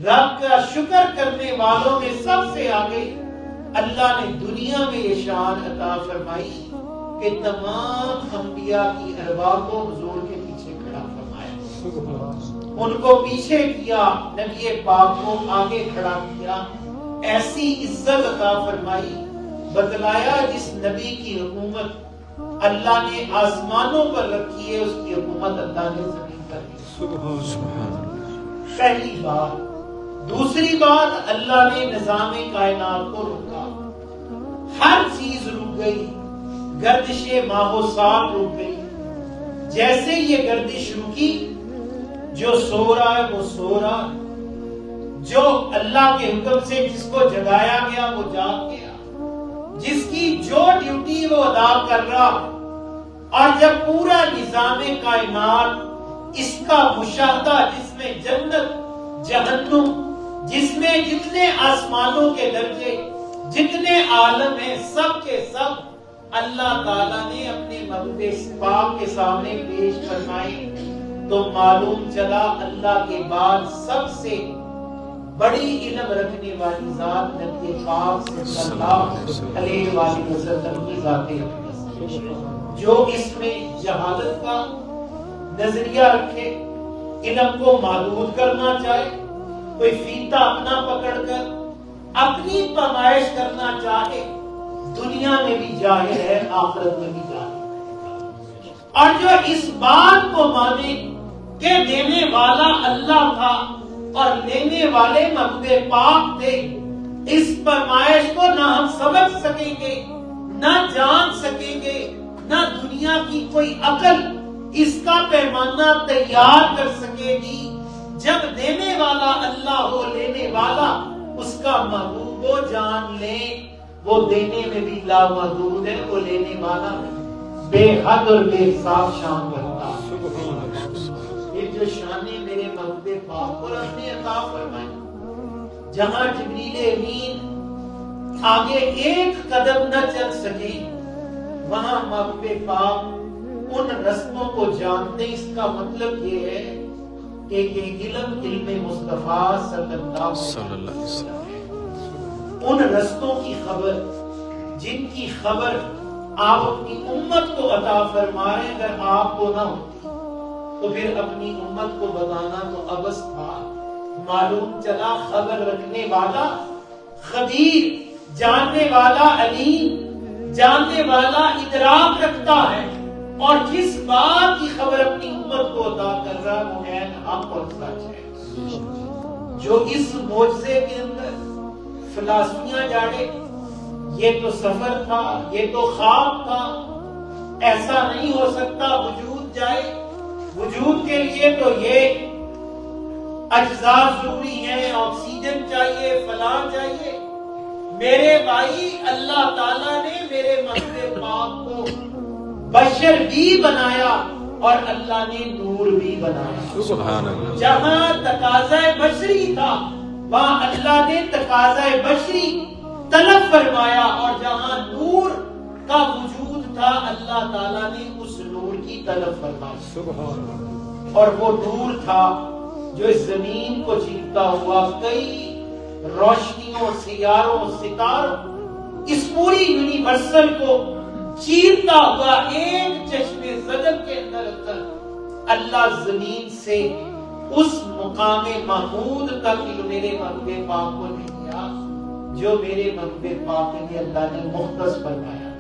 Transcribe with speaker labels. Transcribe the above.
Speaker 1: رب کا شکر کرنے والوں میں سب سے آگے اللہ نے دنیا میں یہ شان عطا فرمائی کہ تمام انبیاء کی ارواح کو حضور کے پیچھے کھڑا فرمایا، ان کو پیچھے کیا، نبی پاک کو آگے کھڑا کیا، ایسی عزت عطا فرمائی، بتلایا جس نبی کی حکومت اللہ نے آسمانوں پر رکھی ہے، اس کی حکومت اللہ نے زمین پر رکھی۔ پہلی بات۔ دوسری بات، اللہ نے نظام کائنات کو روکا، ہر چیز رک گئی، گردش ماحوسات رک گئی۔ جیسے یہ گردش رکی، جو سو رہا ہے وہ سو رہا، جو اللہ کے حکم سے جس کو جگایا گیا وہ جاگ گیا، جس کی جو ڈیوٹی وہ ادا کر رہا۔ اور جب پورا نظام کائنات اس کا مشاہدہ، جس میں جنت جہنم، جس میں جتنے آسمانوں کے درجے، جتنے عالم ہیں، سب کے سب اللہ تعالیٰ نے اپنے محبوب پاک کے سامنے پیش فرمائے، تو معلوم چلا اللہ کے بعد سب سے بڑی علم رکھنے والی ذات نبی پاک صلی اللہ علیہ وآلہ وسلم کی ذات اقدس، جو اس میں جہالت کا نظریہ رکھے، علم کو محدود کرنا چاہے، کوئی فیتا اپنا پکڑ کر اپنی پیمائش کرنا چاہے، دنیا میں بھی جاہل ہے، آخرت میں بھی جاہل ہے۔ اور جو اس بات کو مانے کہ دینے والا اللہ تھا اور لینے والے محبوب پاک تھے، اس پیمائش کو نہ ہم سمجھ سکیں گے، نہ جان سکیں گے، نہ دنیا کی کوئی عقل اس کا پیمانہ تیار کر سکے گی۔ جب دینے والا اللہ ہو، لینے والا اس کا محبوب ہو، جان لے وہ دینے میں بھی لامحدود ہے، وہ لینے والا بے حد اور بے حساب شان رکھتا ہے۔ یہ جو شانیں میرے محبوب پاک کو رب نے عطا فرمائی، جہاں جبریل امین آگے ایک قدم نہ چل سکے، وہاں محبوب پاک ان رستوں کو جانتے۔ اس کا مطلب یہ ہے کہ یہ علم مصطفیٰ صلی اللہ علیہ وسلم ہے۔ ان رستوں کی خبر، جن کی خبر آپ اپنی امت کو عطا فرما رہے ہیں، اگر آپ کو نہ ہوتی تو پھر اپنی امت کو بتانا تو عبث تھا۔ معلوم چلا خبر رکھنے والا خبیر، جاننے والا علیم، جاننے والا ادراک رکھتا ہے، اور جس بات کی خبر اپنی امت کو عطا کر رہا وہ ہے حق اور سچ ہے۔ جو اس معجزے کے اندر فلسفیاں جاڑے، یہ تو سفر تھا، یہ تو خواب تھا، ایسا نہیں ہو سکتا وجود جائے، وجود کے لیے تو یہ اجزاء ضروری ہیں، آکسیجن چاہیے، فلاں چاہیے۔ میرے بھائی، اللہ تعالیٰ نے میرے محبوب پاک کو بشر بھی بنایا اور اللہ نے نور بھی بنایا۔
Speaker 2: سبحان اللہ۔
Speaker 1: جہاں تقاضا بشری تھا وہاں اللہ نے تقاضا بشری طلب فرمایا، اور جہاں نور کا وجود تھا اللہ تعالیٰ نے اس نور کی طلب فرمائی۔
Speaker 2: سبحان اللہ۔
Speaker 1: اور وہ نور تھا جو اس زمین کو چیرتا ہوا کئی روشنیوں، سیاروں، ستاروں، اس پوری یونیورسل کو چیرتا ہوا ایک چشمے زجر کے اندر اللہ زمین سے اس مقام محمود تک میرے محبوب پاک کو لے گیا جو میرے محبوب پاک کے لیے اللہ نے مختص فرمایا۔